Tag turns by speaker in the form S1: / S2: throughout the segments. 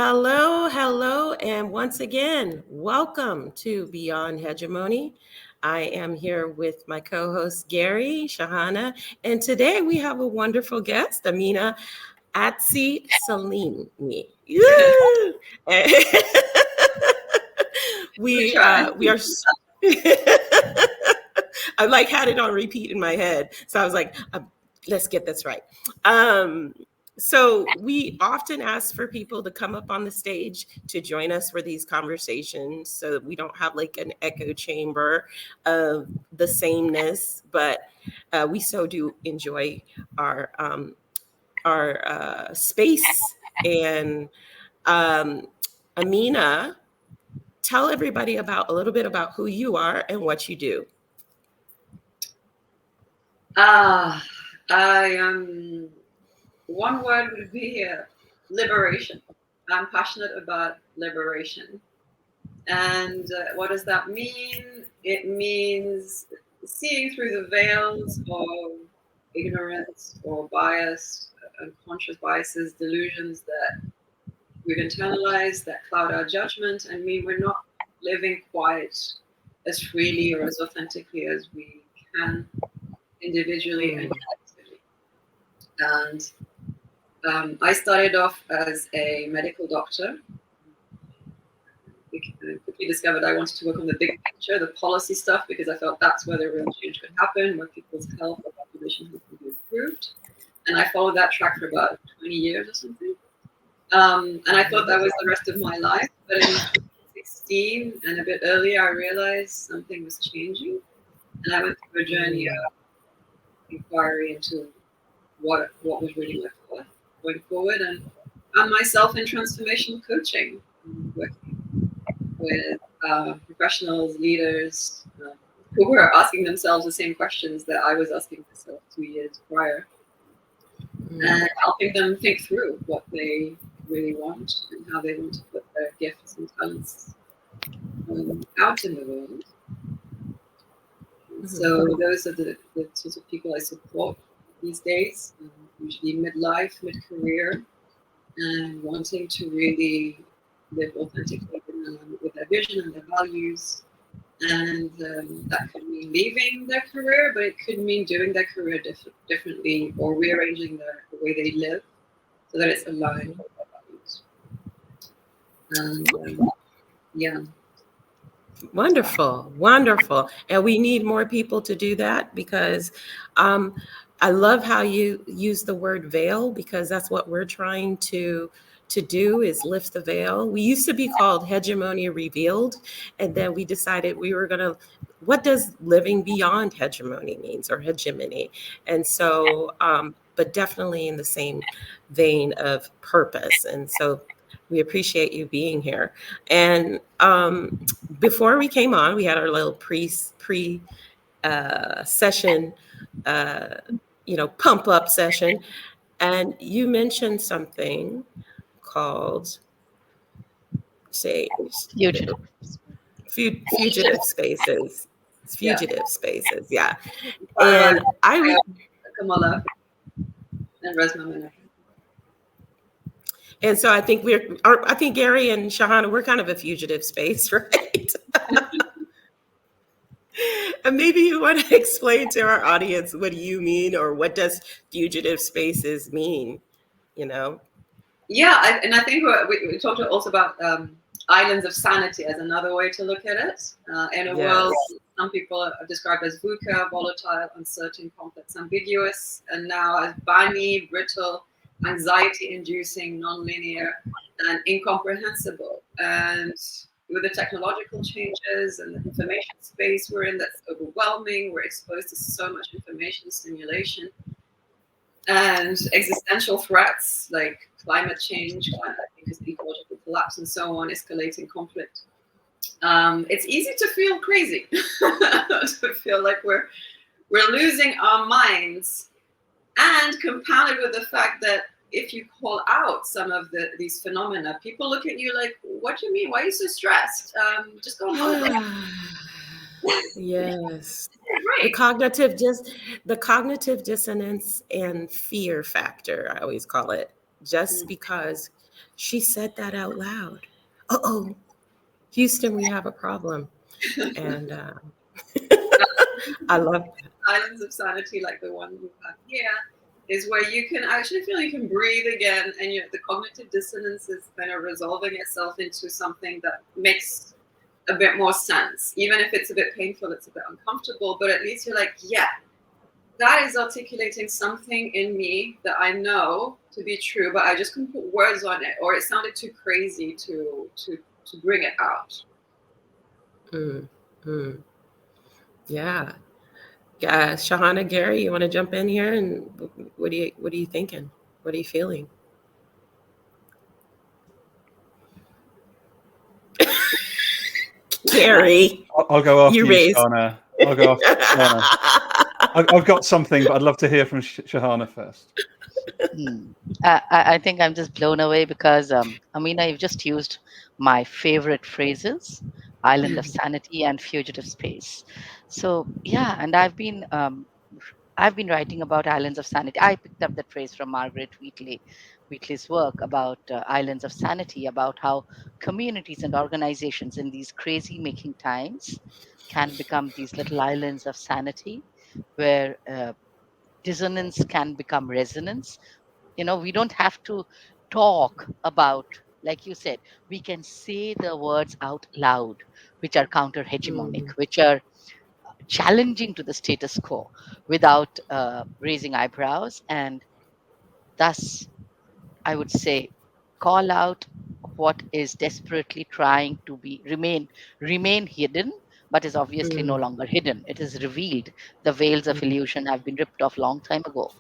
S1: Hello, hello, and once again, welcome to Beyond Hegemony. I am here with my co-host Gary, Shahana, and today we have a wonderful guest, Amina Aitsi-Selmi. Yeah.
S2: We
S1: we
S2: try.
S1: we are. I like had it on repeat in my head, so I was like, let's get this right. Um, so we often ask for people to come up on the stage to join us for these conversations so that we don't have like an echo chamber of the sameness, but we so do enjoy our space. And um, Amina, tell everybody about a little bit about who you are and what you do.
S2: Ah, I am. One word would be liberation. I'm passionate about liberation. And what does that mean? It means seeing through the veils of ignorance or bias, unconscious biases, delusions that we've internalized that cloud our judgment and mean we're not living quite as freely or as authentically as we can individually and collectively. And I started off as a medical doctor. I quickly discovered I wanted to work on the big picture, the policy stuff, because I felt that's where the real change could happen, where people's health or population health could be improved. And I followed that track for about 20 years or something. And I thought that was the rest of my life. But in 2016 and a bit earlier, I realized something was changing. And I went through a journey of inquiry into what was really my path going forward, and found myself in transformational coaching, working with professionals, leaders who were asking themselves the same questions that I was asking myself 2 years prior, and helping them think through what they really want and how they want to put their gifts and talents out in the world. So those are the sorts of people I support these days, usually midlife, mid-career, and wanting to really live authentically with their vision and their values. And that could mean leaving their career, but it could mean doing their career differently or rearranging the way they live so that it's aligned with their values. And yeah.
S1: Wonderful, wonderful. And we need more people to do that because I love how you use the word veil, because that's what we're trying to do, is lift the veil. We used to be called Hegemony Revealed, and then we decided we were going to, what does living beyond hegemony means, or hegemony? And so, but definitely in the same vein of purpose. And so we appreciate you being here. And before we came on, we had our little pre session, pump up session, and you mentioned something called, say, fugitive spaces. Fugitive spaces, yeah. And
S2: Kamala and Resma.
S1: And so I think I think Gary and Shahana, we're kind of a fugitive space, right? And maybe you want to explain to our audience, what do you mean, or what does fugitive spaces mean?
S2: Yeah, and I think we talked also about islands of sanity as another way to look at it. In a world some people are described as VUCA, volatile, uncertain, complex, ambiguous, and now as bunny, brittle, anxiety-inducing, non-linear, and incomprehensible. And with the technological changes and the information space we're in that's overwhelming, we're exposed to so much information stimulation, and existential threats like climate change, ecological collapse, and so on, escalating conflict. It's easy to feel crazy, to feel like we're losing our minds, and compounded with the fact that if you call out some of these phenomena, people look at you like, "What do you mean? Why are you so stressed? Just go on holiday."
S1: Yes.
S2: Right.
S1: The cognitive dissonance and fear factor, I always call it, just because She said that out loud. Uh-oh, Houston, we have a problem. And I love that.
S2: Islands of sanity, like the one we have here, is where you can actually feel you can breathe again, and the cognitive dissonance is kind of resolving itself into something that makes a bit more sense. Even if it's a bit painful, it's a bit uncomfortable, but at least you're like, yeah, that is articulating something in me that I know to be true, but I just couldn't put words on it, or it sounded too crazy to bring it out.
S1: Yeah. Shahana, Gary, you want to jump in here? And what are you thinking? What are you feeling? Gary,
S3: I'll go after you,
S1: raised.
S3: Shahana. I'll go after Shahana. I've got something, but I'd love to hear from Shahana first.
S4: I think I'm just blown away because, Amina, you've just used my favorite phrases, island of sanity and fugitive space. So, yeah, and I've been writing about islands of sanity. I picked up that phrase from Margaret Wheatley's work about islands of sanity, about how communities and organizations in these crazy making times can become these little islands of sanity where dissonance can become resonance. We don't have to talk about, like you said, we can say the words out loud, which are counter hegemonic, which are challenging to the status quo without raising eyebrows, and thus, I would say, call out what is desperately trying to remain hidden, but is obviously no longer hidden. It is revealed. The veils of illusion have been ripped off long time ago,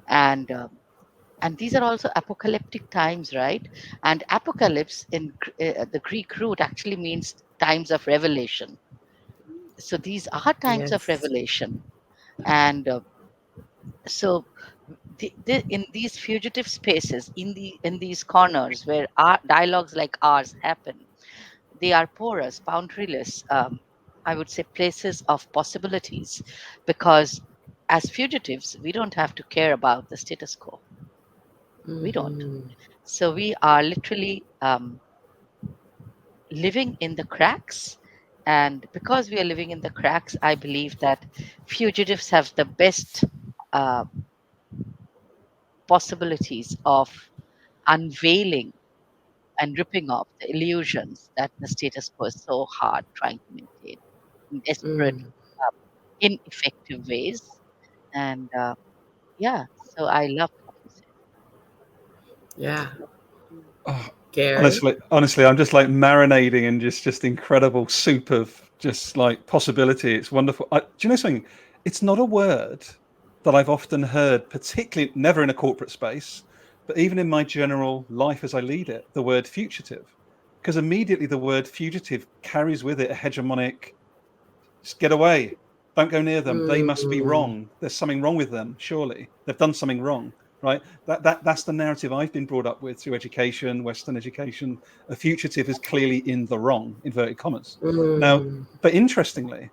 S4: and these are also apocalyptic times, right? And apocalypse in the Greek root actually means times of revelation. So these are times of
S1: Yes.
S4: revelation, and so in these fugitive spaces, in these corners where dialogues like ours happen, they are porous, boundaryless. I would say places of possibilities, because as fugitives, we don't have to care about the status quo. We don't. So we are literally living in the cracks. And because we are living in the cracks, I believe that fugitives have the best uh, possibilities of unveiling and ripping off the illusions that the status quo is so hard trying to maintain in desperate, uh, ineffective ways. And yeah, so I love what you said.
S1: Yeah.
S3: Oh,
S1: Gary.
S3: honestly, I'm just like marinating in just incredible soup of just like possibility. It's wonderful. Do you know something? It's not a word that I've often heard, particularly never in a corporate space, but even in my general life as I lead it, the word fugitive. Because immediately the word fugitive carries with it a hegemonic, just get away, don't go near them. They must be wrong. There's something wrong with them, surely. They've done something wrong. Right, that's the narrative I've been brought up with through education, Western education. A fugitive is clearly in the wrong, inverted commas. Now, but interestingly,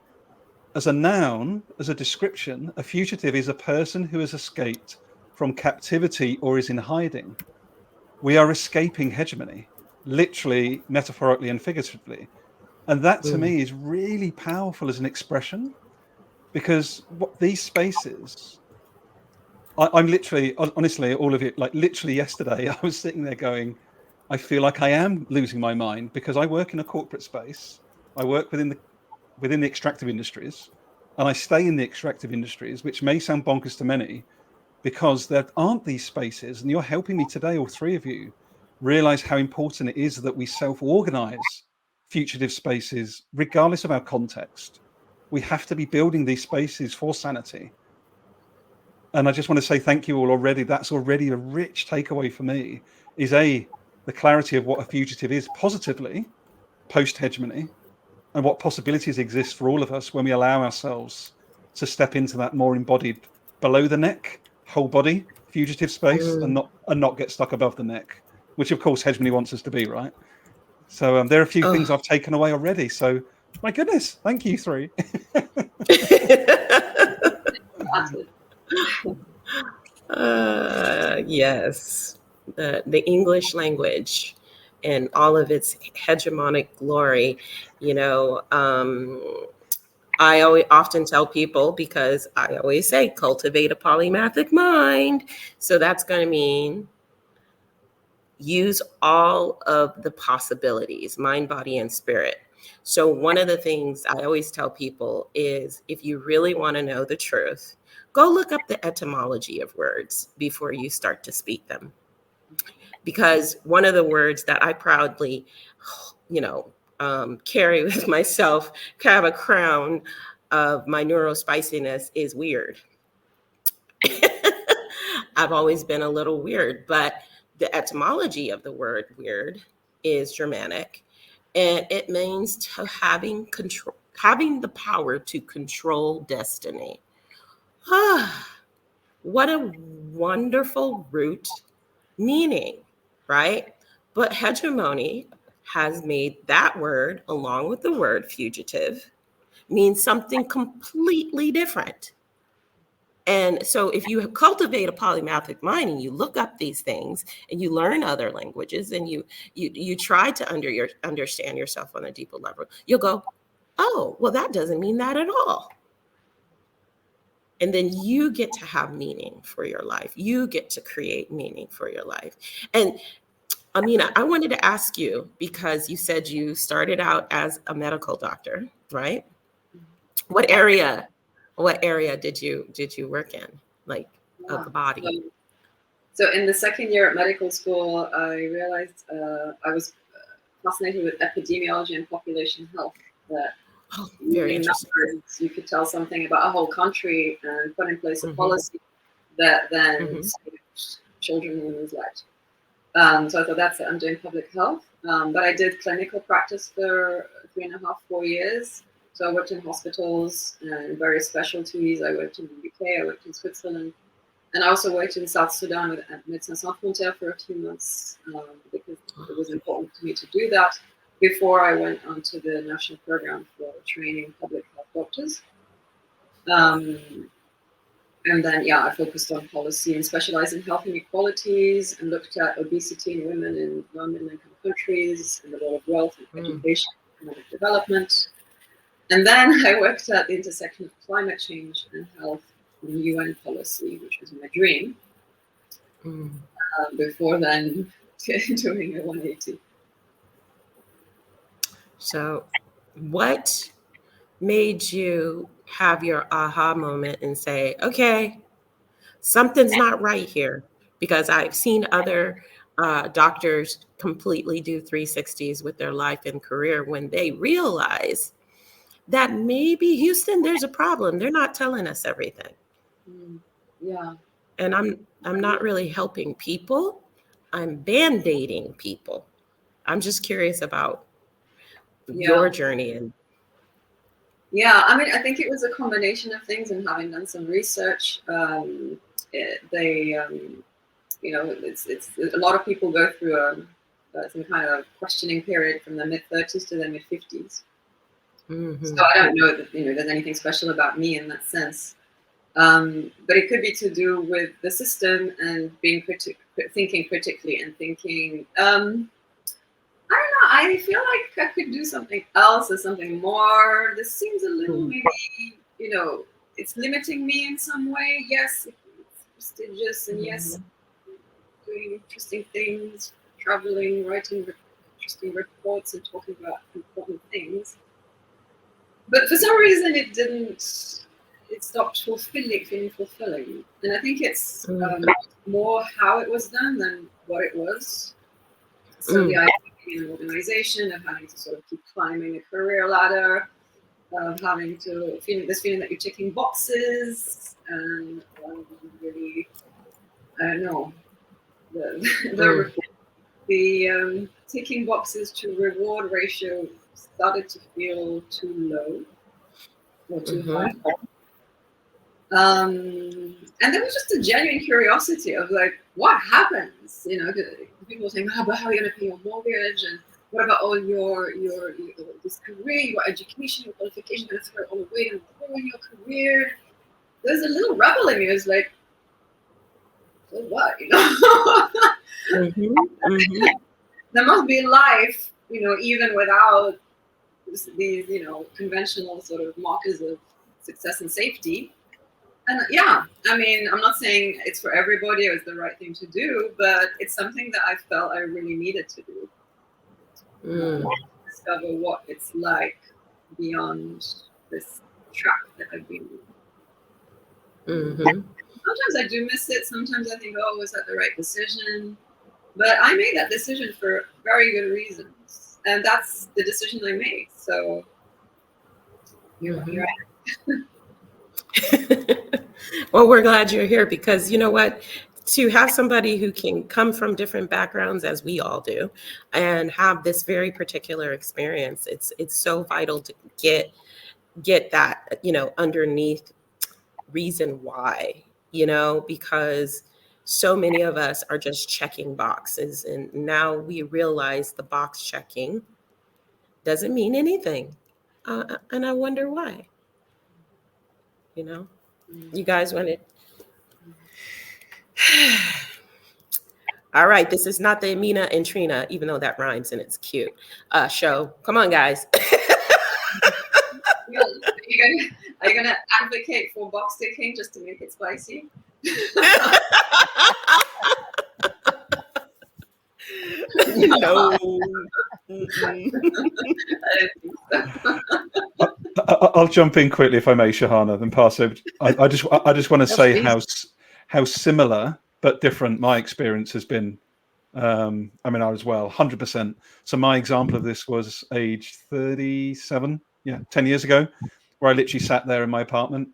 S3: as a noun, as a description, a fugitive is a person who has escaped from captivity or is in hiding. We are escaping hegemony, literally, metaphorically, and figuratively. And that to me is really powerful as an expression, because what these spaces, I'm literally, honestly, all of it, like literally yesterday, I was sitting there going, I feel like I am losing my mind, because I work in a corporate space. I work within the extractive industries, and I stay in the extractive industries, which may sound bonkers to many, because there aren't these spaces. And you're helping me today, all three of you, realize how important it is that we self-organize fugitive spaces, regardless of our context. We have to be building these spaces for sanity. And I just want to say thank you all already. That's already a rich takeaway for me, is the clarity of what a fugitive is positively post-hegemony, and what possibilities exist for all of us when we allow ourselves to step into that more embodied below the neck, whole body fugitive space, and not get stuck above the neck, which of course hegemony wants us to be, right? So there are a few things I've taken away already. So my goodness, thank you three.
S1: Yes. the English language and all of its hegemonic glory. You know, I always often tell people, because I always say cultivate a polymathic mind. So that's going to mean use all of the possibilities, mind, body, and spirit. So one of the things I always tell people is, if you really want to know the truth, go look up the etymology of words before you start to speak them. Because one of the words that I proudly, you know, carry with myself, have a crown of my neurospiciness, is weird. I've always been a little weird, but the etymology of the word weird is Germanic, and it means to having control, having the power to control destiny. Ah, what a wonderful root meaning, right? But hegemony has made that word, along with the word fugitive, mean something completely different. And so if you cultivate a polymathic mind and you look up these things and you learn other languages and you try to understand yourself on a deeper level, you'll go, oh, well, that doesn't mean that at all. And then you get to have meaning for your life. You get to create meaning for your life. And Amina, I wanted to ask you, because you said you started out as a medical doctor, right? What area, what area did you work in, like, of the body?
S2: So in the second year at medical school, I realized I was fascinated with epidemiology and population health. That
S1: Oh, very
S2: using
S1: interesting.
S2: numbers, you could tell something about a whole country and put in place a
S1: Mhm.
S2: policy that then
S1: Mhm.
S2: saved children and women's lives. So I thought, that's it. I'm doing public health. But I did clinical practice for 3.5, 4 years. So I worked in hospitals and various specialties. I worked in the UK, I worked in Switzerland. And I also worked in South Sudan with Médecins Sans Frontières for a few months, because it was important to me to do that before I went onto the national program for training public health doctors. And then, yeah, I focused on policy and specialized in health inequalities and looked at obesity in women in non-middle income countries and the role of wealth and education and economic development. And then I worked at the intersection of climate change and health and UN policy, which was my dream.
S1: Mm.
S2: Before then doing a 180.
S1: So, what made you have your aha moment and say, okay, something's not right here? Because I've seen other doctors completely do 360s with their life and career when they realize that maybe Houston, there's a problem. They're not telling us everything.
S2: Yeah.
S1: And I'm not really helping people. I'm band-aiding people. I'm just curious about your
S2: Yeah.
S1: journey. And
S2: Yeah. I mean, I think it was a combination of things, and having done some research, it's a lot of people go through some kind of questioning period from the mid-30s to the mid-50s. So I don't know that there's anything special about me in that sense. But it could be to do with the system and thinking critically and thinking, I don't know, I feel like I could do something else or something more. This seems a little maybe, it's limiting me in some way. Yes, it's prestigious, and yes, doing interesting things, traveling, writing interesting reports and talking about important things. But for some reason, it stopped feeling fulfilling. And I think it's more how it was done than what it was. So the idea of being an organization, of having to sort of keep climbing a career ladder, of having to feeling that you're ticking boxes, and really, I don't know, the ticking boxes to reward ratio started to feel too low or too high. And there was just a genuine curiosity of like, what happens? People saying, but how are you going to pay your mortgage? And what about all your this career, your education, your qualification? Going to throw all away and ruin your career? There's a little rebel in me. It's like, for what, you know?
S1: Mm-hmm. Mm-hmm.
S2: There must be life, you know, even without these, you know, conventional sort of markers of success and safety. And yeah, I mean, I'm not saying it's for everybody or it's the right thing to do, but it's something that I felt I really needed to do.
S1: Mm.
S2: Discover what it's like beyond this track that I've been in.
S1: Mm-hmm.
S2: Sometimes I do miss it. Sometimes I think, oh, was that the right decision? But I made that decision for very good reasons. And that's the decision I made. So you're
S1: Well, we're glad you're here because you know what? To have somebody who can come from different backgrounds, as we all do, and have this very particular experience, it's so vital to get that, you know, underneath reason why, you know, because so many of us are just checking boxes, and now we realize the box checking doesn't mean anything, and I wonder why. You know, you guys want to. All right, this is not the Amina and Trina, even though that rhymes and it's cute. Show. Come on, guys.
S2: are you gonna advocate for box ticking just to make it spicy?
S1: No.
S2: I don't think so.
S3: I'll jump in quickly if I may, Shahana, then pass over. I just want to
S4: No,
S3: say
S4: please.
S3: how similar but different my experience has been. I mean, I was 100%. So my example of this was age 37, 10 years ago, where I literally sat there in my apartment.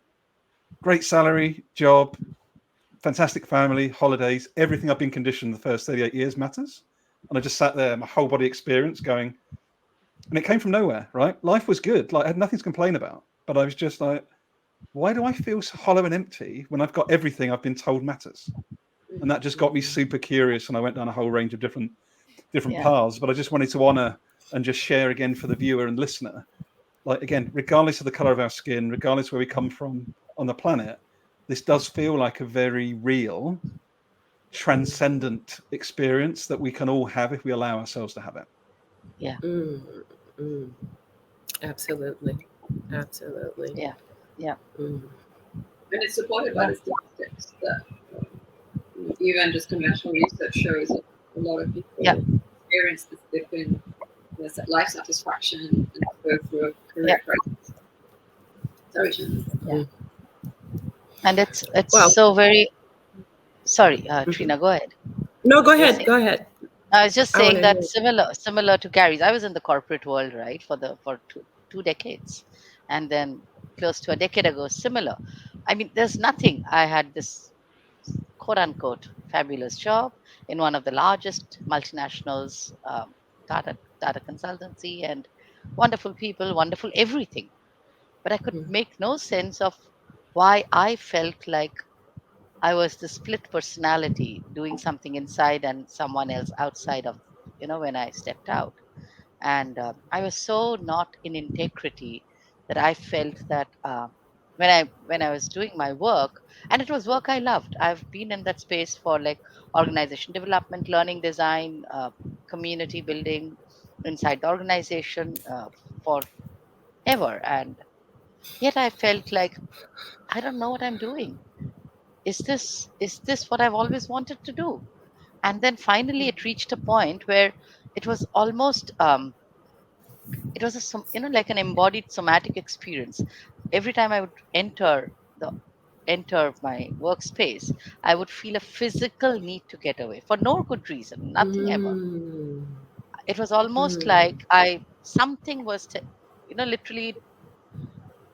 S3: Great salary, job, fantastic family, holidays, everything I've been conditioned the first 38 years matters. And I just sat there, my whole body experience going, and it came from nowhere, right? Life was good. Like I had nothing to complain about, but I was just like, why do I feel so hollow and empty when I've got everything I've been told matters? And that just got me super curious, and I went down a whole range of different
S4: Yeah.
S3: paths. But I just wanted to honor and just share again for the viewer and listener, like again, regardless of the color of our skin, regardless where we come from on the planet, this does feel like a very real, transcendent experience that we can all have if we allow ourselves to have it.
S4: Yeah.
S1: Mm, mm. Absolutely. Absolutely.
S4: Yeah. Yeah.
S1: Mm.
S2: And it's supported by
S4: Yeah.
S2: the statistics that even just conventional research shows that a lot of
S4: Yeah.
S2: people experience this dip in life satisfaction and go through a
S4: Yeah.
S2: career crisis. Sorry, Shannon.
S4: Yeah. And it's
S1: Well,
S4: so very sorry,
S1: mhm.
S4: Trina, go ahead.
S1: No, go
S4: You were
S1: ahead.
S4: saying.
S1: Go ahead.
S4: I was just
S1: I want
S4: saying
S1: to
S4: that
S1: hear.
S4: similar to Gary's. I was in the corporate world, right, for two decades, and then close to a decade ago, similar. I mean, there's nothing. I had this quote unquote fabulous job in one of the largest multinationals, data consultancy, and wonderful people, wonderful everything. But I could
S1: Mm,
S4: make no sense of why I felt like I was the split personality doing something inside and someone else outside of, when I stepped out. And I was so not in integrity that I felt that when I was doing my work, and it was work I loved. I've been in that space for like organization development, learning design, community building inside the organization forever. And yet I felt like I don't know what I'm doing. Is this what I've always wanted to do? And then finally it reached a point where it was almost it was like an embodied somatic experience. Every time I would enter my workspace, I would feel a physical need to get away for no good reason, nothing ever.
S1: mm,
S4: It was almost
S1: mm,
S4: like I something was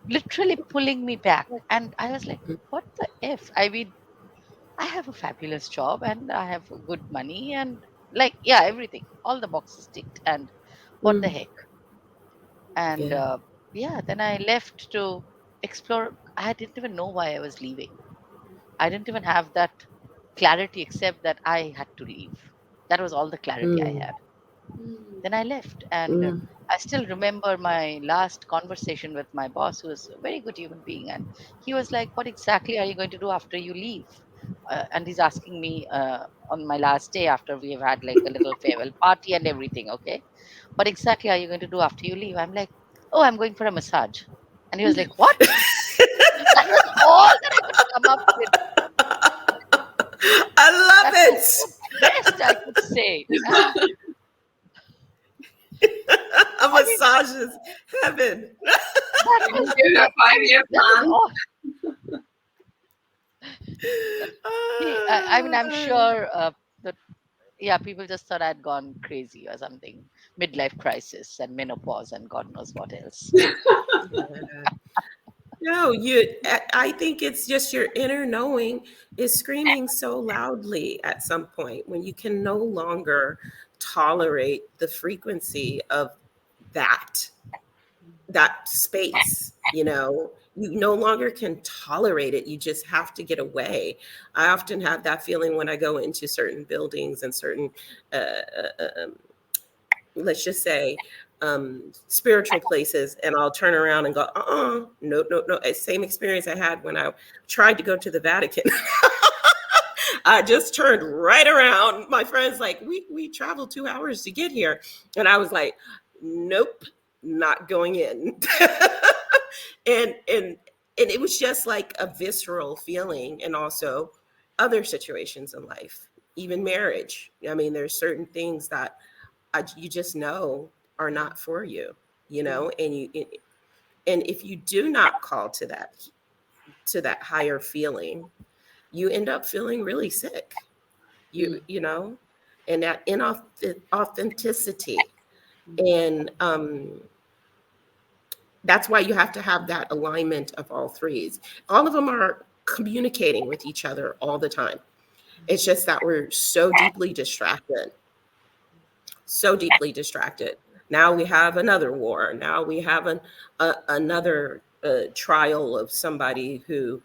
S4: literally pulling me back, and I was like, what the f? I mean, I have a fabulous job and I have good money and like yeah, everything, all the boxes ticked, and what the
S1: mm.
S4: heck? And
S1: Yeah.
S4: yeah, then I left to explore. I didn't even know why I was leaving. I didn't even have that clarity, except that I had to leave. That was all the clarity I
S1: Mm,
S4: had. Then I left, and
S1: mm,
S4: I still remember my last conversation with my boss, who was a very good human being, and he was like, "What exactly are you going to do after you leave?" and he's asking me on my last day after we have had like a little farewell party and everything. Okay, what exactly are you going to do after you leave? I'm like, oh, I'm going for a massage. And he was like, what? That was all that I could come up with.
S1: I love
S4: That was
S1: it.
S4: the best I could say. And
S1: A
S4: I mean,
S1: massage is heaven.
S4: that
S2: You
S4: was
S2: just give a
S4: the
S2: 5-year
S4: that was
S2: plan.
S4: all. I mean, I'm sure that yeah, people just thought I'd gone crazy or something. Midlife crisis and menopause and God knows what else.
S1: No, I think it's just your inner knowing is screaming so loudly at some point when you can no longer tolerate the frequency of that that space. You no longer can tolerate it. You just have to get away. I often have that feeling when I go into certain buildings and certain uh, let's just say spiritual places, and I'll turn around and go, no, no, no. Same experience I had when I tried to go to the Vatican. I just turned right around. My friend's like, we traveled 2 hours to get here. And I was like, nope, not going in. And it was just like a visceral feeling. And also other situations in life, even marriage. I mean, there's certain things that you just know are not for you, and if you do not call to that higher feeling, you end up feeling really sick. And that inauthenticity, and that's why you have to have that alignment of all threes. All of them are communicating with each other all the time. It's just that we're so deeply distracted. Now we have another war. Now we have another trial of somebody who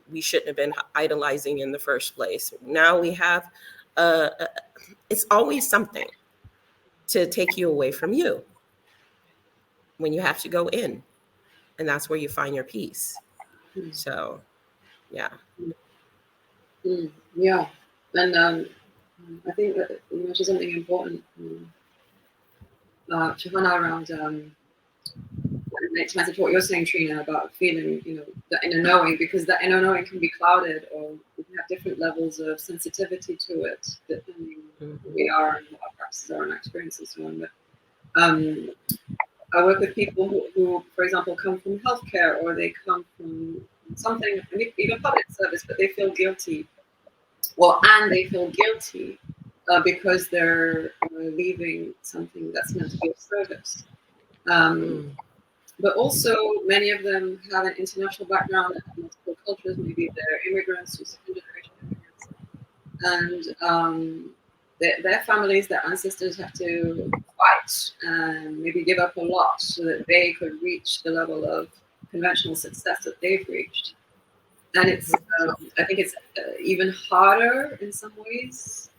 S1: we shouldn't have been idolizing in the first place. Now we have, it's always something to take you away from you when you have to go in. And that's where you find your peace. So, yeah.
S2: Yeah, and I think that you mentioned something important, Shivana, around it makes sense of what you're saying, Trina, about feeling, the inner knowing, because that inner knowing can be clouded, or we can have different levels of sensitivity to it, depending on who we are and what our practices are and our experiences and so on. But I work with people who, for example, come from healthcare, or they come from something, even public service, but they feel guilty. Well, and they feel guilty because they're leaving something that's meant to be of service. Um,
S1: Mm.
S2: but also, many of them have an international background, multiple cultures. Maybe they're immigrants or second-generation immigrants, and their families, their ancestors, have to fight and maybe give up a lot so that they could reach the level of conventional success that they've reached. And I think it's even harder in some ways,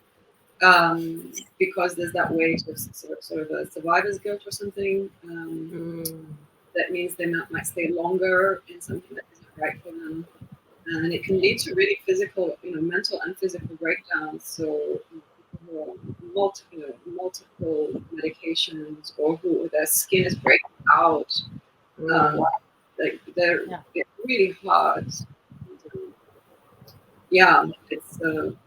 S2: because there's that weight of sort of a survivor's guilt or something. That means they might stay longer in something that isn't right for them, and it can lead to really physical, mental and physical breakdowns. So people who are multiple medications, or who their skin is breaking out, like
S4: Yeah.
S2: it's really hard. Yeah, it's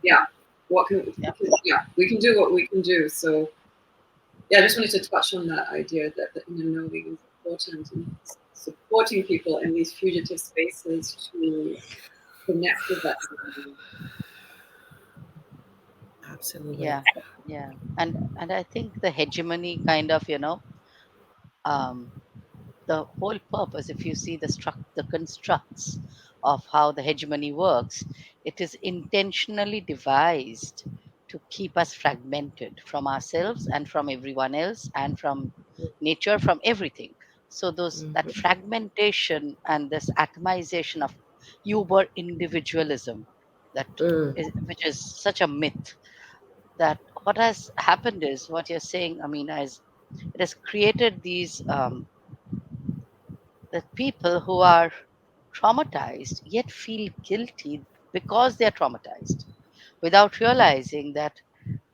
S2: yeah. What can
S4: Yeah.
S2: yeah, we can do what we can do. So yeah, I just wanted to touch on that idea that the inner knowing is important, and supporting people in these fugitive spaces to connect with that.
S1: Absolutely.
S4: Yeah. Yeah. And I think the hegemony kind of, um, the whole purpose, if you see the constructs of how the hegemony works, it is intentionally devised to keep us fragmented from ourselves and from everyone else and from nature, from everything. So those that
S1: Mhm.
S4: fragmentation and this atomization of uber individualism, that
S1: Mm.
S4: which is such a myth, that what has happened is what you're saying, Amina, is it has created these the people who are traumatized yet feel guilty because they are traumatized, without realizing that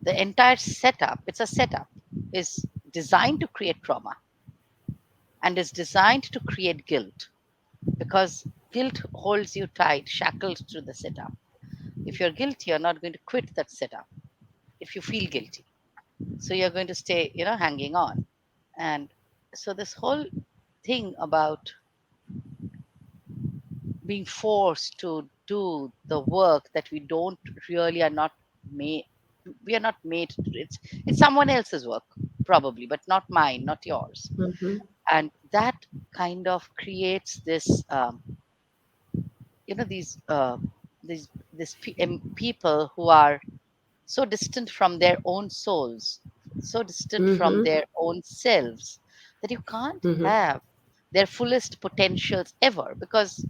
S4: the entire setup, it's a setup, is designed to create trauma and is designed to create guilt, because guilt holds you tight, shackled to the setup. If you're guilty, you're not going to quit that setup if you feel guilty. So you're going to stay, hanging on. And so this whole thing about being forced to do the work that we don't really are not made, we are not made to do. It's someone else's work, probably, but not mine, not yours.
S1: Mhm.
S4: And that kind of creates this these people who are so distant from their own souls, so distant from
S1: Mhm.
S4: their own selves, that you can't
S1: Mhm.
S4: have their fullest potentials ever, because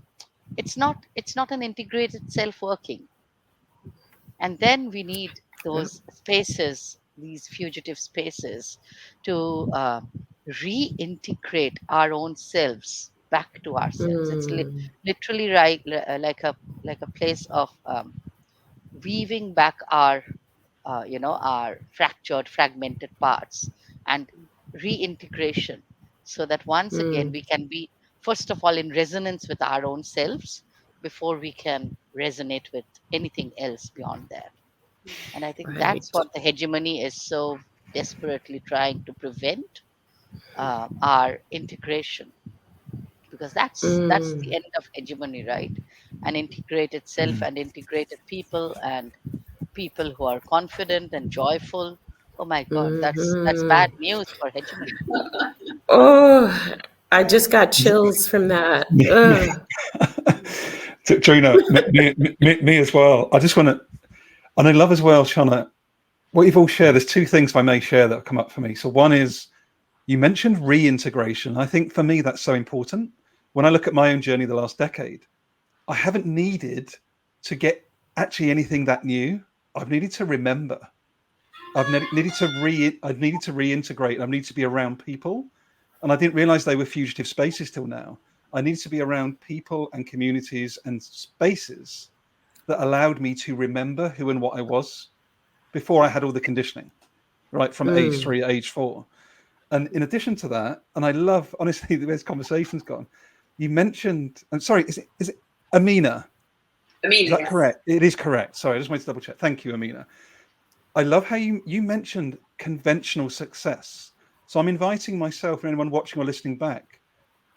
S4: it's not an integrated self working. And then we need
S1: Yeah.
S4: those spaces, these fugitive spaces, to reintegrate our own selves back to ourselves. It's
S1: Mm.
S4: literally right, like a place of weaving back our our fractured, fragmented parts, and reintegration, so that once again
S1: Mm.
S4: we can be, first of all, in resonance with our own selves before we can resonate with anything else beyond that. And I think that's
S1: Right.
S4: what the hegemony is so desperately trying to prevent, our integration, because that's the
S1: Mm.
S4: end of hegemony, right? An integrated self and integrated people, and people who are confident and joyful. Oh my God, that's bad
S1: Mhm.
S4: news for hegemony.
S1: Oh, I just got chills from that. Ugh.
S3: Trina, me as well. I just want to, and I love as well, Shana, what you've all shared. There's two things I may share that have come up for me. So one is you mentioned reintegration. I think for me that's so important. When I look at my own journey the last decade, I haven't needed to get actually anything that new. I've needed to remember. I've needed to reintegrate. I've needed to be around people, and I didn't realize they were fugitive spaces till now. I needed to be around people and communities and spaces that allowed me to remember who and what I was before I had all the conditioning, right, from age
S1: Mm.
S3: 3, age 4. And in addition to that, and I love, honestly, the way this conversation's gone, you mentioned, I'm sorry, is it Amina? Is
S2: Amina,
S3: that
S2: yes.
S3: correct? It is correct. Sorry, I just wanted to double check. Thank you, Amina. I love how you mentioned conventional success. So I'm inviting myself and anyone watching or listening back.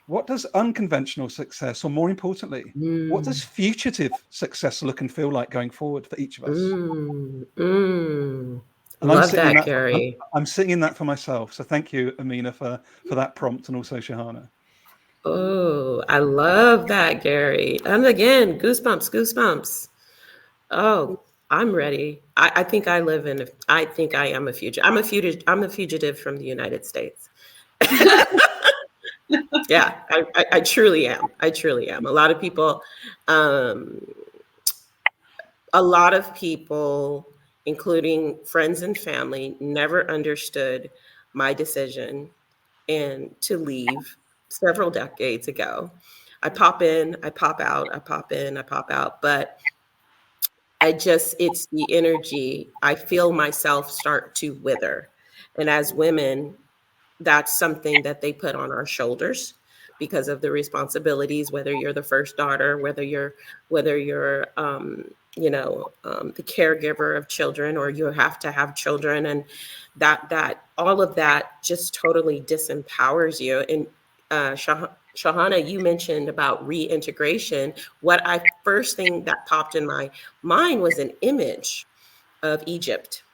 S3: What does unconventional success, or more importantly, what
S1: Mm.
S3: does fugitive success look and feel like going forward for each of us?
S1: Mm. Mm.
S3: And I'm
S1: Love
S3: sitting in
S1: that,
S3: that.
S1: Gary.
S3: I'm sitting in that for myself. So thank you, Amina, for that prompt, and also Shahana.
S1: Oh, I love that, Gary. And again, goosebumps, goosebumps. Oh, I'm ready. I think I live in. I think I am a fugitive. I'm a fugitive. I'm a fugitive from the United States. Yeah, I truly am. I truly am. Um, a lot of people, including friends and family, never understood my decision and to leave several decades ago. I pop in, I pop out, I pop in, I pop out, but it's the energy. I feel myself start to wither. And as women, that's something that they put on our shoulders because of the responsibilities, whether you're the first daughter, whether you're the caregiver of children, or you have to have children, and that all of that just totally disempowers you. And Shahana, you mentioned about reintegration. What I first thing that popped in my mind was an image of Egypt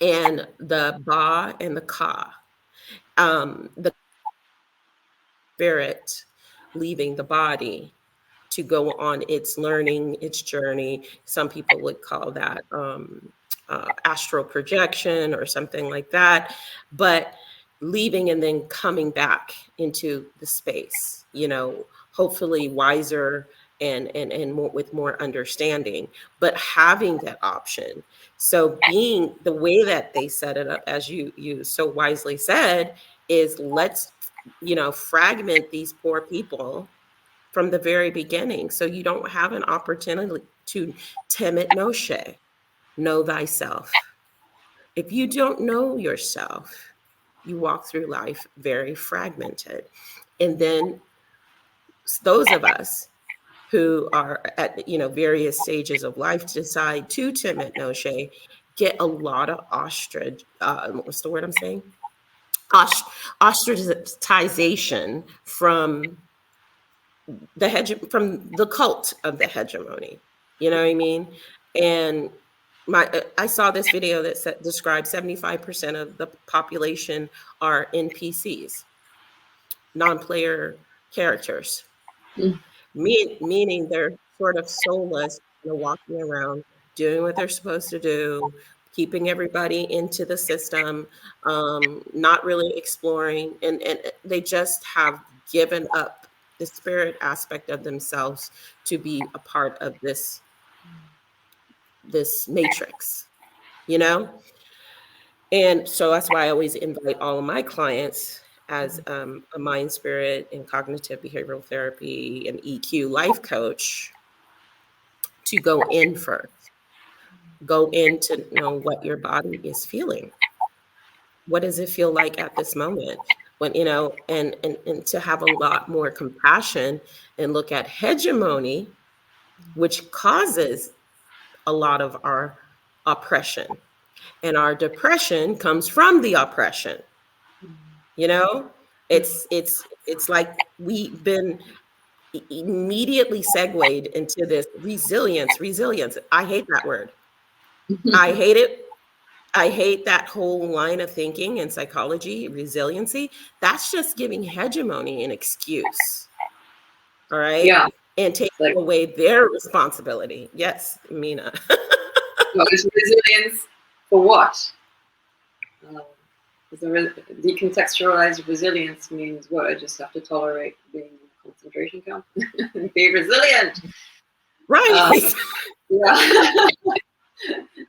S1: and the Ba and the Ka, the spirit leaving the body to go on its learning, its journey. Some people would call that astral projection or something like that. But leaving and then coming back into the space, hopefully wiser and more with more understanding, but having that option. So being the way that they set it up, as you so wisely said, is let's fragment these poor people from the very beginning. So you don't have an opportunity to timid noshe, know thyself. If you don't know yourself, you walk through life very fragmented. And then those of us who are at various stages of life decide to timid noshe get a lot of what's the word I'm saying? Ost- Ostracization from the cult of the hegemony. You know what I mean? And I saw this video that described 75% of the population are NPCs, non-player characters,
S2: Mm.
S1: meaning they're sort of soulless, walking around doing what they're supposed to do, keeping everybody into the system, not really exploring, and they just have given up the spirit aspect of themselves to be a part of this matrix, you know. And so that's why I always invite all of my clients as a mind, spirit, and cognitive behavioral therapy and EQ life coach to go in first. Go in to know what your body is feeling. What does it feel like at this moment? When, and to have a lot more compassion and look at hegemony, which causes a lot of our oppression. And our depression comes from the oppression. You know, it's like we've been immediately segued into this resilience. I hate that word. I hate it. I hate that whole line of thinking in psychology, resiliency. That's just giving hegemony an excuse. All right.
S2: Yeah,
S1: And taking
S2: like,
S1: away their responsibility. Yes, Mina.
S2: what is resilience for what? Um, is decontextualized resilience means what? I just have to tolerate being in a concentration camp. Be resilient.
S1: Right.
S2: Yeah.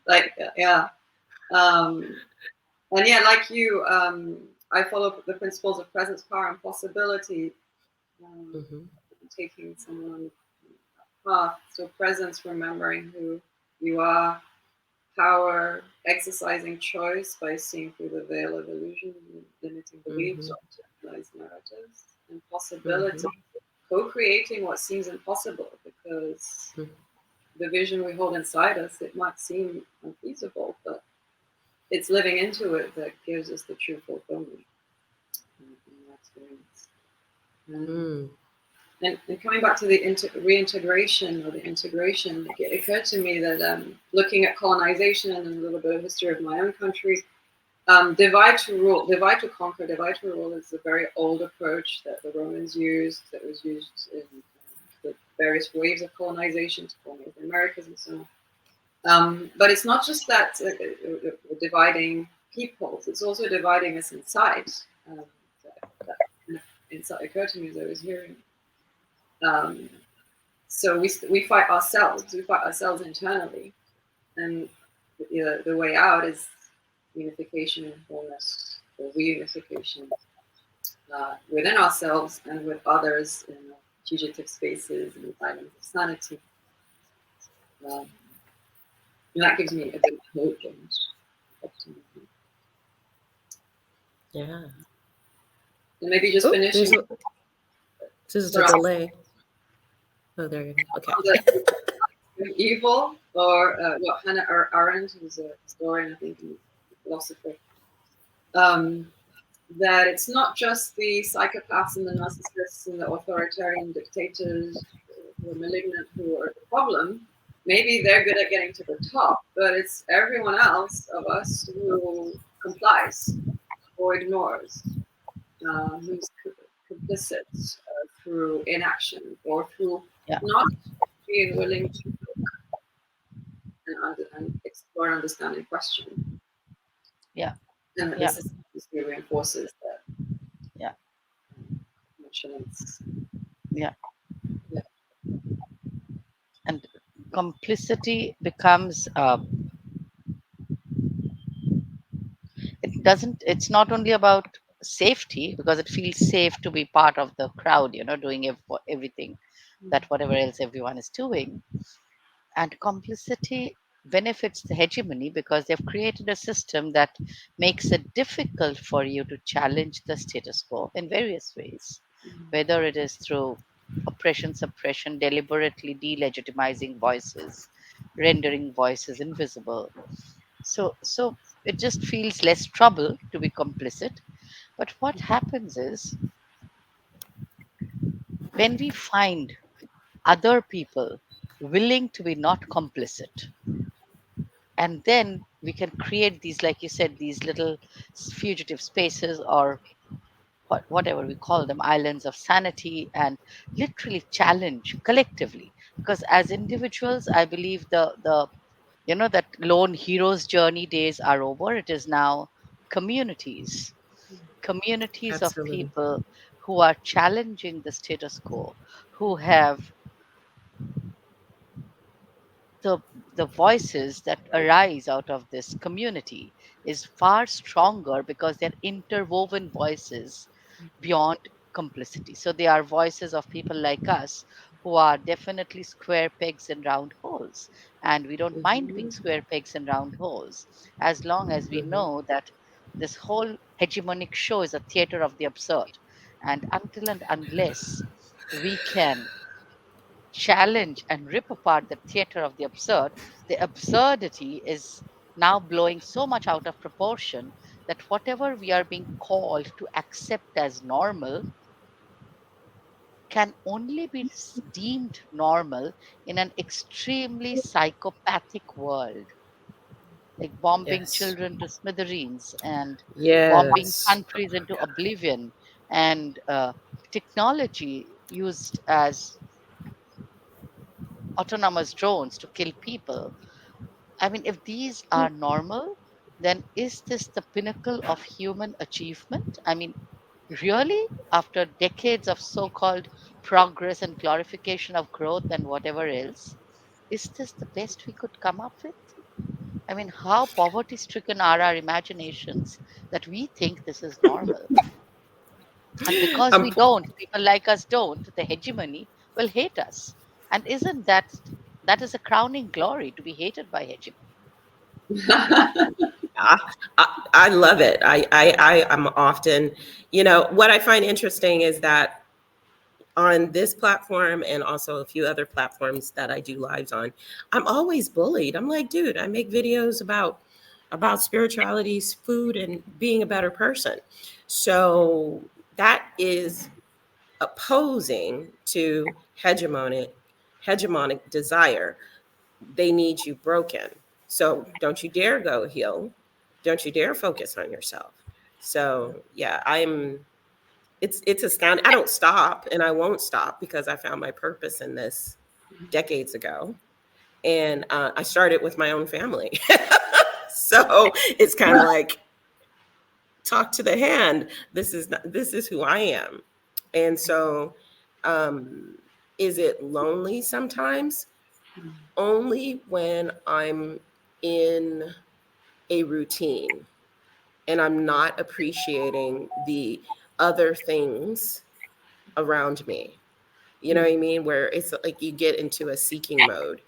S2: Like, yeah. And yeah, like you, I follow the principles of presence, power, and possibility. Taking someone on the path. So presence, remembering who you are. Power, exercising choice by seeing through the veil of illusion, limiting beliefs, optimized narratives, and possibility, co-creating what seems impossible, because the vision we hold inside us, it might seem unfeasible, but it's living into it that gives us the true fulfillment in our experience. And coming back to the reintegration or the integration, it occurred to me that looking at colonization and a little bit of history of my own country, divide to conquer, divide to rule is a very old approach that the Romans used, that was used in the various waves of colonization to colonize the Americas and so on. But it's not just that dividing peoples, it's also dividing us inside. That insight occurred to me as I was hearing. So we fight ourselves. We fight ourselves internally, and the way out is unification and wholeness, or reunification within ourselves and with others in fugitive spaces and islands of sanity. And that gives me a bit of hope and optimism.
S1: Yeah.
S2: And maybe just finishing.
S1: There's a delay. Oh, there you go. Okay.
S2: Evil, or what Hannah Arendt, who's a historian, I think, and a philosopher, that it's not just the psychopaths and the narcissists and the authoritarian dictators who are malignant who are the problem. Maybe they're good at getting to the top, but it's everyone else of us who complies or ignores, who's complicit through inaction or through not being willing to and explore and understand and question.
S4: Yeah.
S2: And this reinforces that.
S4: Yeah.
S2: Nonchalance.
S4: Yeah. And complicity becomes it's not only about safety, because it feels safe to be part of the crowd, doing everything that whatever else everyone is doing. And complicity benefits the hegemony because they've created a system that makes it difficult for you to challenge the status quo in various ways, whether it is through oppression, suppression, deliberately delegitimizing voices, rendering voices invisible. So it just feels less trouble to be complicit. But what happens is when we find other people willing to be not complicit, and then we can create these, like you said, these little fugitive spaces, or whatever we call them, islands of sanity, and literally challenge collectively. Because as individuals, I believe the that lone hero's journey days are over. It is now communities, communities of
S1: Absolutely.
S4: people who are challenging the status quo, who have the the voices that arise out of this community is far stronger because they're interwoven voices beyond complicity. So they are voices of people like us who are definitely square pegs in round holes. And we don't mind being
S1: Mhm.
S4: square pegs in round holes as long as we
S1: Mhm.
S4: know that this whole hegemonic show is a theater of the absurd. And until and unless we can challenge and rip apart the theater of the absurdity is now blowing so much out of proportion that whatever we are being called to accept as normal can only be deemed normal in an extremely psychopathic world, like bombing
S1: Yes.
S4: children to smithereens and bombing
S1: Yes.
S4: countries into oblivion, and technology used as autonomous drones to kill people. I mean, if these are normal, then is this the pinnacle of human achievement? I mean, really? After decades of so called progress and glorification of growth and whatever else, is this the best we could come up with? I mean, how poverty stricken are our imaginations that we think this is normal? And because we
S1: Um,
S4: don't, people like us don't, the hegemony will hate us. And isn't that is a crowning glory to be hated by hegemony?
S1: I love it. I'm often, what I find interesting is that on this platform and also a few other platforms that I do lives on, I'm always bullied. I'm like, dude, I make videos about spirituality, food, and being a better person. So that is opposing to hegemonic desire. They need you broken. So don't you dare go heal. Don't you dare focus on yourself. So yeah, it's astounding. I don't stop and I won't stop because I found my purpose in this decades ago. And I started with my own family. So it's kind of like talk to the hand. This is who I am. And so um is it lonely sometimes? Only when I'm in a routine and I'm not appreciating the other things around me. You know what I mean? Where it's like you get into a seeking mode.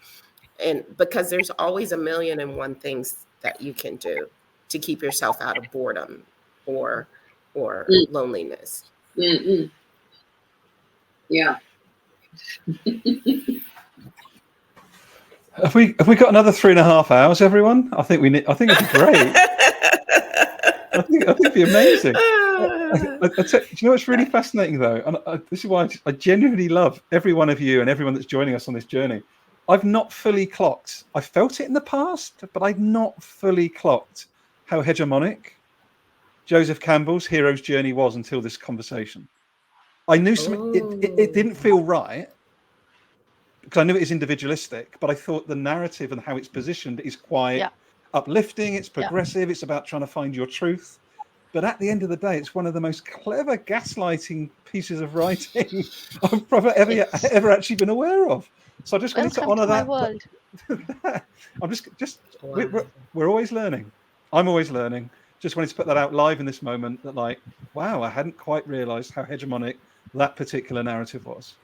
S1: And because there's always a million and one things that you can do to keep yourself out of boredom or
S2: Mm,
S1: loneliness.
S2: mm, mm. Yeah.
S3: Have we got another 3.5 hours, everyone? I think we need. I think it'd be great. I think it'd be amazing. Do you know what's really fascinating though? And this is why I genuinely love every one of you and everyone that's joining us on this journey. I've not fully clocked. I felt it in the past, but I've not fully clocked how hegemonic Joseph Campbell's hero's journey was until this conversation. I knew something. It
S1: Oh,
S3: didn't feel right because I knew it is individualistic, but I thought the narrative and how it's positioned is quite
S4: Yeah,
S3: uplifting. It's
S4: yeah.
S3: progressive. It's about trying to find your truth. But at the end of the day, it's one of the most clever gaslighting pieces of writing I've probably
S4: It's
S3: ever actually been aware of. So I just wanted to
S4: welcome to
S3: honour
S4: my
S3: that. But
S4: world.
S3: I'm just
S1: wow.
S3: we're always learning. I'm always learning. just wanted to put that out live in this moment. That like, wow, I hadn't quite realised how hegemonic that particular narrative was.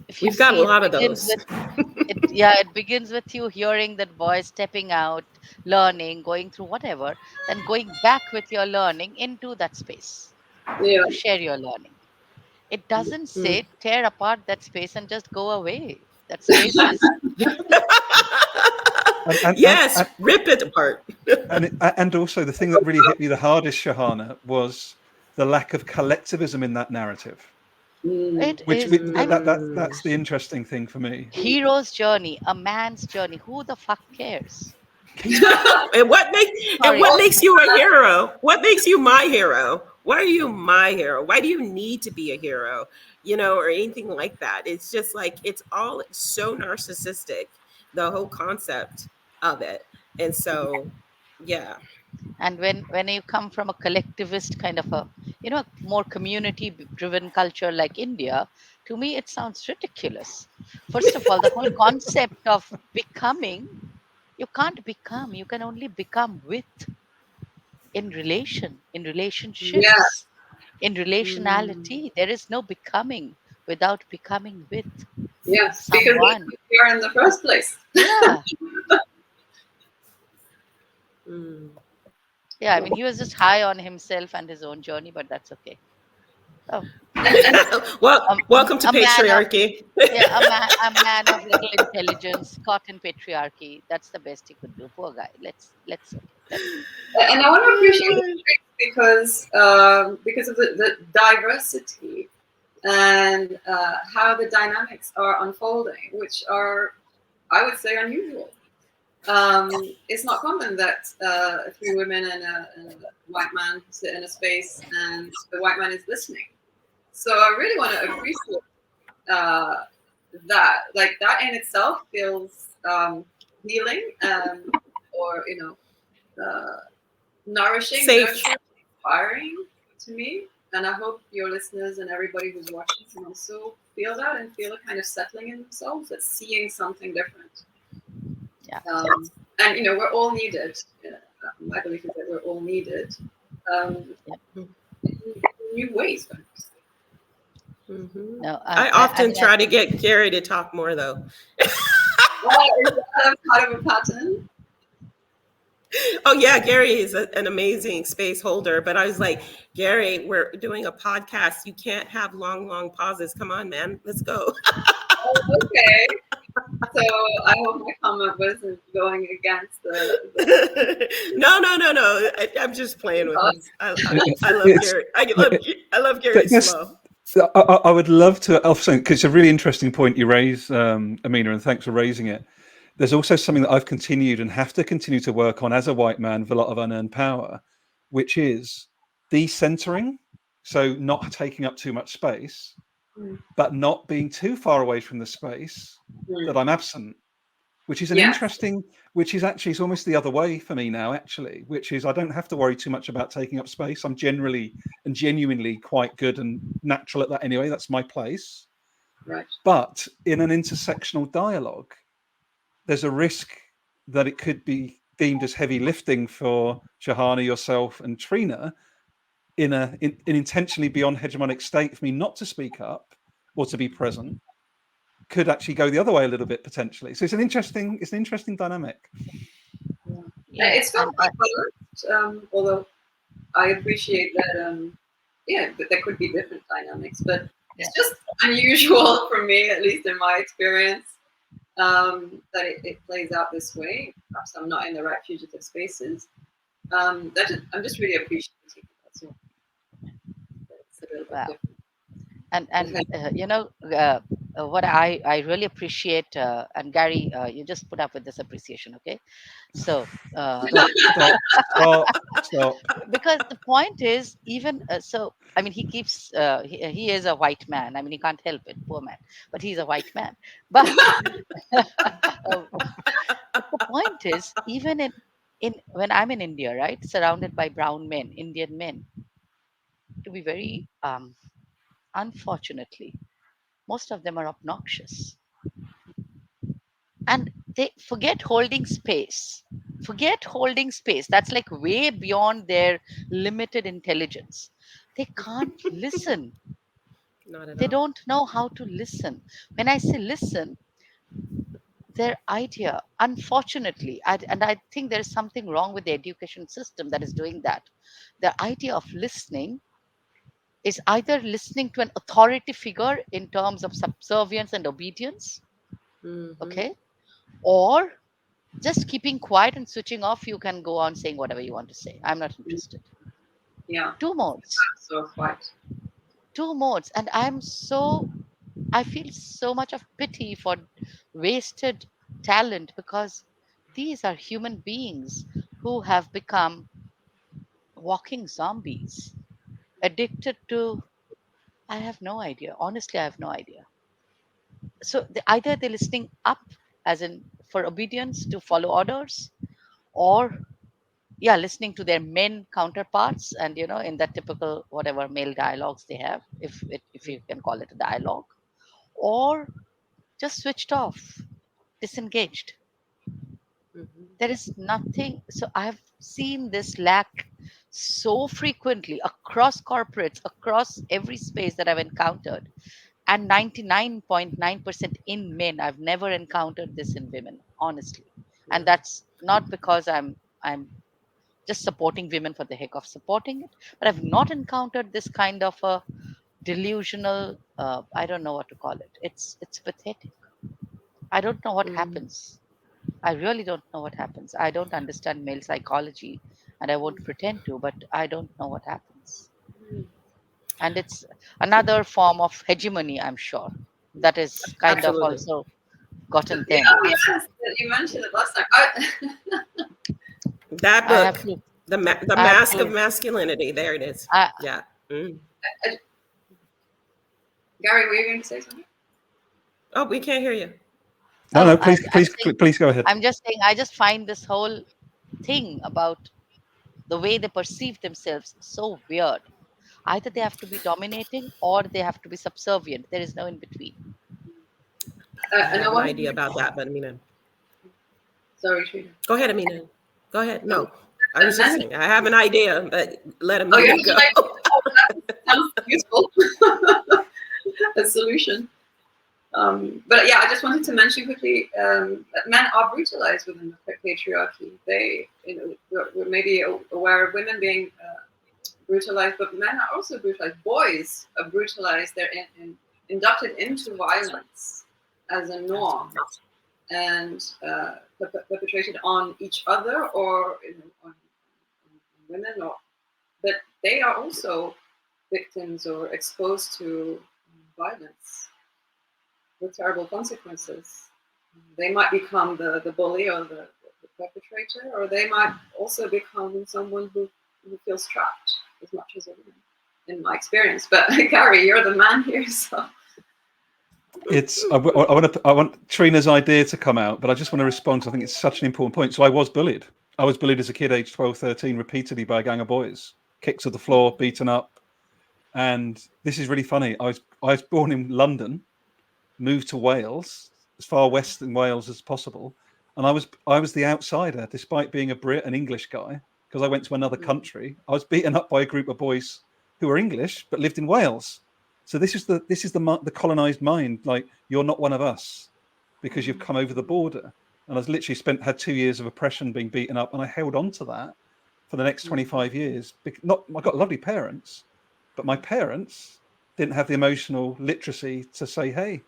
S4: If you
S1: We've got a
S4: see,
S1: lot of those.
S4: it begins with you hearing that voice, stepping out, learning, going through whatever, then going back with your learning into that space
S2: Yeah.
S4: to share your learning. It doesn't
S1: Mm.
S4: say tear apart that space and just go away. That space is
S3: And and and,
S1: Yes,
S3: and,
S1: rip it apart.
S3: and also the thing that really hit me the hardest, Shahana, was the lack of collectivism in that narrative.
S2: Mm.
S4: it
S3: Which
S4: is. I mean,
S3: that's the interesting thing for me.
S4: hero's journey, a man's journey. Who the fuck cares?
S1: And
S4: Sorry.
S1: what makes you a hero? What makes you my hero? Why are you my hero? Why do you need to be a hero? You know, or anything like that. It's just like it's all so narcissistic, the whole concept of it. And so, yeah.
S4: And when you come from a collectivist kind of a, more community driven culture like India, to me it sounds ridiculous. First of all, the whole concept of becoming, you can't become, you can only become with, in relation, in
S2: Yeah.
S4: relationships, in
S1: Mm.
S4: relationality. There is no becoming without becoming with
S2: Yeah. Because that's
S4: someone.
S2: what we are in the first place.
S4: Yeah.
S1: Mm.
S4: Yeah, I mean, he was just high on himself and his own journey, but that's okay. Oh,
S2: And
S1: Well, welcome to
S4: a man of,
S1: patriarchy.
S4: yeah, a man of little intelligence, caught in patriarchy. That's the best he could do. Poor guy. Let's okay.
S2: and I want to appreciate it because of the diversity and how the dynamics are unfolding, which are, I would say, unusual. It's not common that three women and a white man sit in a space and the white man is listening. So I really want to appreciate uh, that. Like that in itself feels healing, or nourishing,
S1: Safe.
S2: nurturing, inspiring to me. And I hope your listeners and everybody who's watching can also feel that and feel a kind of settling in themselves, that seeing something different.
S4: Yeah.
S2: And we're all needed. My belief is that we're all needed in new ways.
S1: Mhm.
S4: No,
S1: I
S4: I
S1: often
S4: mean,
S1: try to get Gary to talk more, though.
S2: Is that part of a pattern?
S1: Oh yeah, Gary is an amazing space holder. But I was like, Gary, we're doing a podcast. You can't have long, long pauses. Come on, man, let's go.
S2: Oh, okay. So I hope my comment wasn't going against
S1: No. I'm just playing with him. I love
S3: It's,
S1: Gary. I love Gary's
S3: yes,
S1: flow.
S3: I would love to also, because it's a really interesting point you raise, Amina, and thanks for raising it. There's also something that I've continued and have to continue to work on as a white man with a lot of unearned power, which is decentering. So not taking up too much space,
S2: Mm.
S3: but not being too far away from the space that I'm absent, which is an
S2: Yes.
S3: interesting, which is actually, it's almost the other way for me now, actually, which is I don't have to worry too much about taking up space. I'm generally and genuinely quite good and natural at that anyway. That's my place.
S2: Right.
S3: But in an intersectional dialogue, there's a risk that it could be deemed as heavy lifting for Shahana, yourself, and Trina in an intentionally beyond hegemonic state for me not to speak up or to be present could actually go the other way a little bit potentially. So it's an interesting dynamic.
S2: Yeah. It's felt
S4: and
S2: quite balanced, although I appreciate that. That there could be different dynamics, but it's just unusual for me, at least in my experience, that it plays out this way. Perhaps I'm not in the right fugitive spaces. I'm just really appreciating that's all. It's a little bit
S4: wow.
S2: different.
S4: What I really appreciate, and Gary, you just put up with this appreciation, okay? So
S3: Stop.
S4: because the point is, even so, I mean, he is a white man. I mean, he can't help it, poor man, but he's a white man. But but the point is, even in when I'm in India, right, surrounded by brown men, Indian men, to be very unfortunately, most of them are obnoxious and they forget holding space Forget holding space. That's like way beyond their limited intelligence. They can't listen.
S1: Not at
S4: They
S1: all.
S4: don't know how to listen. When I say listen, their idea, unfortunately, and I think there is something wrong with the education system that is doing that. The idea of listening is either listening to an authority figure in terms of subservience and obedience,
S1: Mm-hmm.
S4: okay, or just keeping quiet and switching off. You can go on saying whatever you want to say. I'm not interested.
S2: Yeah.
S4: Two modes,
S2: So quite.
S4: two modes, and I feel so much of pity for wasted talent because these are human beings who have become walking zombies, addicted to, I have no idea. Honestly, I have no idea. So either they're listening up, as in for obedience to follow orders, or yeah, listening to their men counterparts, and in that typical whatever male dialogues they have, if you can call it a dialogue, or just switched off, disengaged.
S1: Mm-hmm.
S4: There is nothing. So I've seen this lack so frequently across corporates, across every space that I've encountered, and 99.9% in men. I've never encountered this in women, honestly. And
S1: Yeah.
S4: that's not because I'm just supporting women for the heck of supporting it, but I've not encountered this kind of a delusional, I don't know what to call it. It's pathetic. I don't know what
S1: Mm-hmm.
S4: happens. I really don't know what happens. I don't understand male psychology, and I won't pretend to, but I don't know what happens. And it's another form of hegemony, I'm sure, that is kind of
S1: Absolutely.
S4: also gotten
S2: Yeah,
S4: them.
S2: yes, you mentioned it last time.
S1: That
S4: I have
S1: book,
S4: to,
S1: the
S4: I have
S1: Mask of
S4: to,
S1: Masculinity. There it is.
S4: I,
S1: Yeah. Mm.
S2: Gary, were you going to say something?
S1: Oh, we can't hear you.
S3: No,
S4: oh,
S3: no, please,
S4: I'm
S3: please,
S4: saying,
S3: please go ahead.
S4: I'm just saying, I just find this whole thing about the way they perceive themselves so weird. Either they have to be dominating or they have to be subservient. There is no in between.
S1: I
S2: And I
S1: have an
S2: wanted
S1: idea
S2: to.
S1: about that, but Amina,
S2: Sorry, Trina.
S1: go ahead, Amina. Go ahead.
S2: Um,
S1: No, I was just
S2: men.
S1: saying I have an idea, but let
S2: Oh, you
S1: Amina
S2: have
S1: go.
S2: an idea? Oh, that sounds useful. A solution. But yeah, I just wanted to mention quickly that men are brutalized within the patriarchy. They, we're maybe aware of women being brutalized, but men are also brutalized. Boys are brutalized. They're inducted into violence as a norm and perpetrated on each other or on women. But they are also victims or exposed to violence with terrible consequences. They might become the bully or the perpetrator, or they might also become someone who feels trapped as much as a woman, in my experience. But Gary, you're the man here, so.
S3: I want Trina's idea to come out, but I just want to respond because I think it's such an important point. So I was bullied. I was bullied as a kid, age 12, 13, repeatedly by a gang of boys, kicked to the floor, beaten up. And this is really funny. I was born in London, moved to Wales, as far west in Wales as possible, and I was the outsider, despite being a Brit, an English guy, because I went to another country. I was beaten up by a group of boys who were English but lived in Wales. So this is the colonized mind. Like, you're not one of us because you've come over the border. And I was literally had 2 years of oppression, being beaten up, and I held on to that for the next 25 years. I got lovely parents, but my parents didn't have the emotional literacy to say, hey,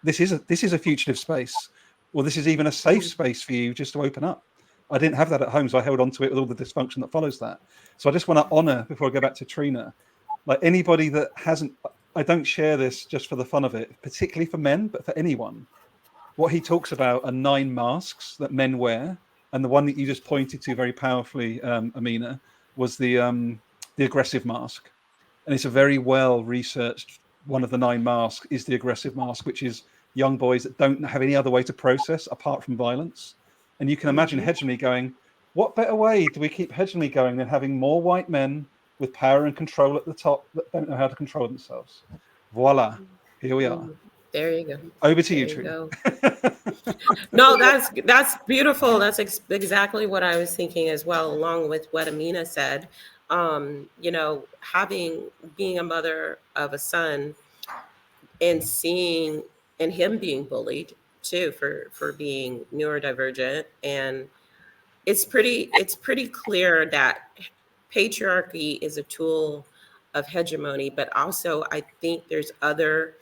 S3: this is a fugitive space, or this is even a safe space for you just to open up. I didn't have that at home, so I held on to it with all the dysfunction that follows that. So I just want to honor, before I go back to Trina, like anybody that hasn't, I don't share this just for the fun of it, particularly for men, but for anyone. What he talks about are 9 masks that men wear, and the one that you just pointed to very powerfully, Amina, was the aggressive mask. And it's a very well researched, one of the 9 masks is the aggressive mask, which is young boys that don't have any other way to process apart from violence. And you can imagine hegemony going, what better way do we keep hegemony going than having more white men with power and control at the top that don't know how to control themselves? Voila, here we are.
S1: There you go.
S3: Over to
S1: There
S3: you,
S1: you
S3: Trina.
S1: go. No, that's beautiful. That's exactly what I was thinking as well, along with what Amina said. You know, being a mother of a son and seeing and him being bullied too for being neurodivergent, and it's pretty clear that patriarchy is a tool of hegemony, but also I think there's other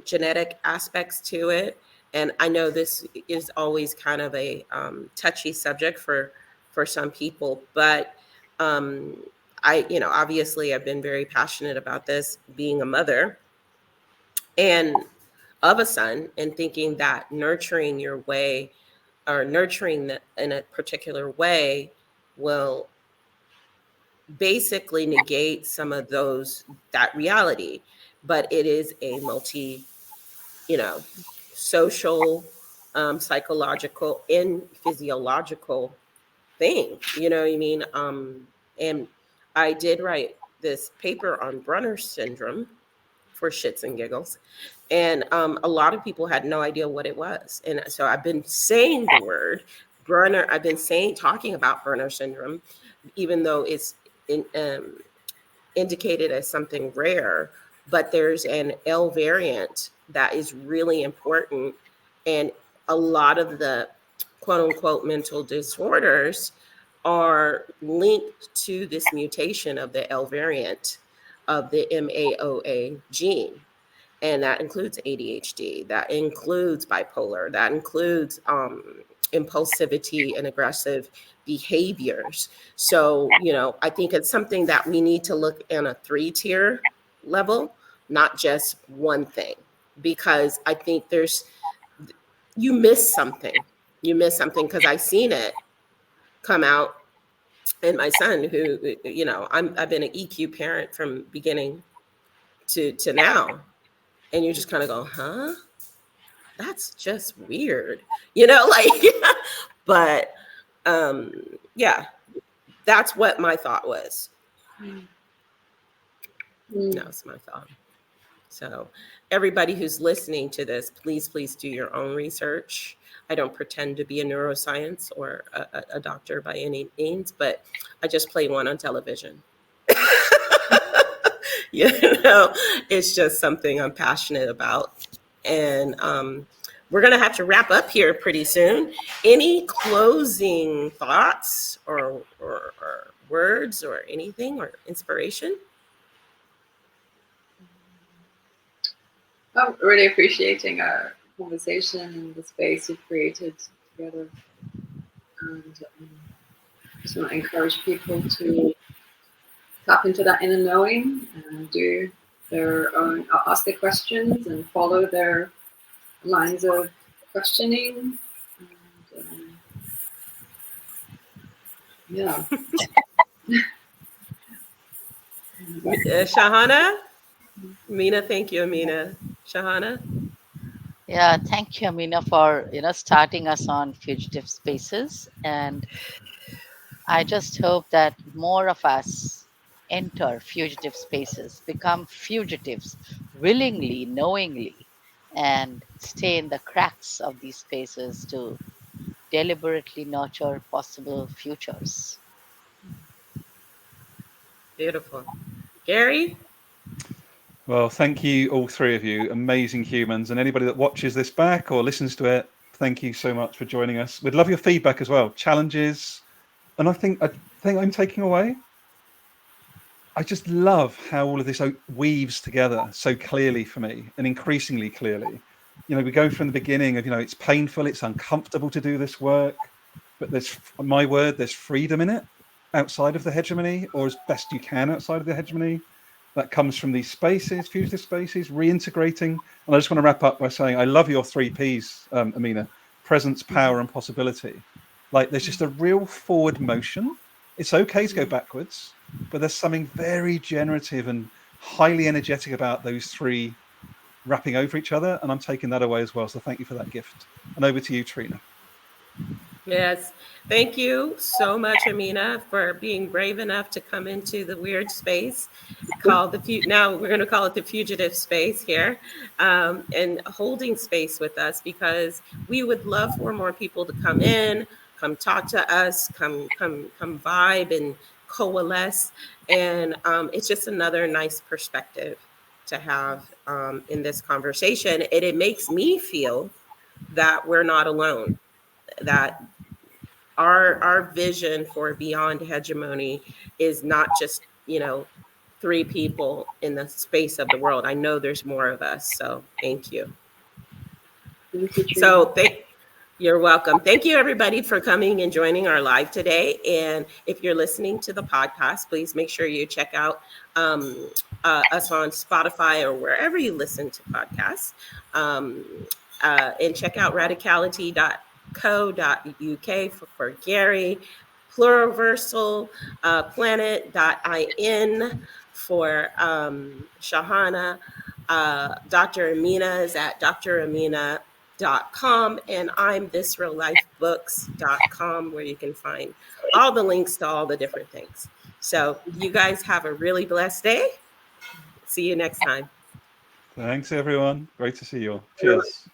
S1: genetic aspects to it. And I know this is always kind of a touchy subject for some people, but um, obviously I've been very passionate about this, being a mother and of a son, and thinking that nurturing your way or nurturing in a particular way will basically negate some of that reality. But it is a you know social, psychological and physiological thing, you know what I mean? And I did write this paper on Brunner syndrome for shits and giggles, and a lot of people had no idea what it was. And so I've been saying the word Brunner. I've been talking about Brunner syndrome, even though it's indicated as something rare. But there's an L variant that is really important, and a lot of the quote unquote mental disorders are linked to this mutation of the L variant of the MAOA gene. And that includes ADHD, that includes bipolar, that includes impulsivity and aggressive behaviors. So, I think it's something that we need to look in a 3-tier level, not just one thing, because I think you miss something. You miss something because I seen it come out in my son, who, I've been an EQ parent from beginning to now. And you just kind of go, huh? That's just weird, like, but yeah, that's what my thought was. That's my thought. So everybody who's listening to this, please do your own research. I don't pretend to be a neuroscience or a doctor by any means, but I just play one on television. you know it's just something I'm passionate about. And we're going to have to wrap up here pretty soon. Any closing thoughts or words or anything or inspiration?
S2: I'm really appreciating our conversation and the space you've created together. And just want to encourage people to tap into that inner knowing and do their own, ask their questions and follow their lines of questioning. And, yeah.
S1: Shahana? Amina, thank you, Amina. Shahana?
S4: Yeah, thank you, Amina, for starting us on fugitive spaces. And I just hope that more of us enter fugitive spaces, become fugitives willingly, knowingly, and stay in the cracks of these spaces to deliberately nurture possible futures.
S1: Beautiful. Gary?
S3: Well, thank you, all three of you, amazing humans, and anybody that watches this back or listens to it. Thank you so much for joining us. We'd love your feedback as well, challenges, and I think I'm taking away. I just love how all of this weaves together so clearly for me, and increasingly clearly. We go from the beginning of it's painful, it's uncomfortable to do this work, but there's freedom in it outside of the hegemony, or as best you can outside of the hegemony. That comes from these spaces, fugitive spaces, reintegrating. And I just want to wrap up by saying I love your 3 Ps, Amina: presence, power, and possibility. Like, there's just a real forward motion. It's okay to go backwards, but there's something very generative and highly energetic about those 3 wrapping over each other. And I'm taking that away as well. So thank you for that gift. And over to you, Trina.
S1: Yes. Thank you so much, Amina, for being brave enough to come into the weird space called now we're going to call it the fugitive space here, and holding space with us, because we would love for more people to come in, come talk to us, come vibe and coalesce. And it's just another nice perspective to have in this conversation. And it makes me feel that we're not alone, that our vision for beyond hegemony is not just, three people in the space of the world. I know there's more of us. So thank you.
S2: Thank you, Trina.
S1: So you're welcome. Thank you, everybody, for coming and joining our live today. And if you're listening to the podcast, please make sure you check out us on Spotify or wherever you listen to podcasts. And check out radicality.co.uk for Gary, pluriversal planet.in for Shahana. Dr. Amina is at dramina.com, and I'm thisreallifebooks.com, where you can find all the links to all the different things. So you guys have a really blessed day. See you next time.
S3: Thanks, everyone. Great to see you all. Cheers.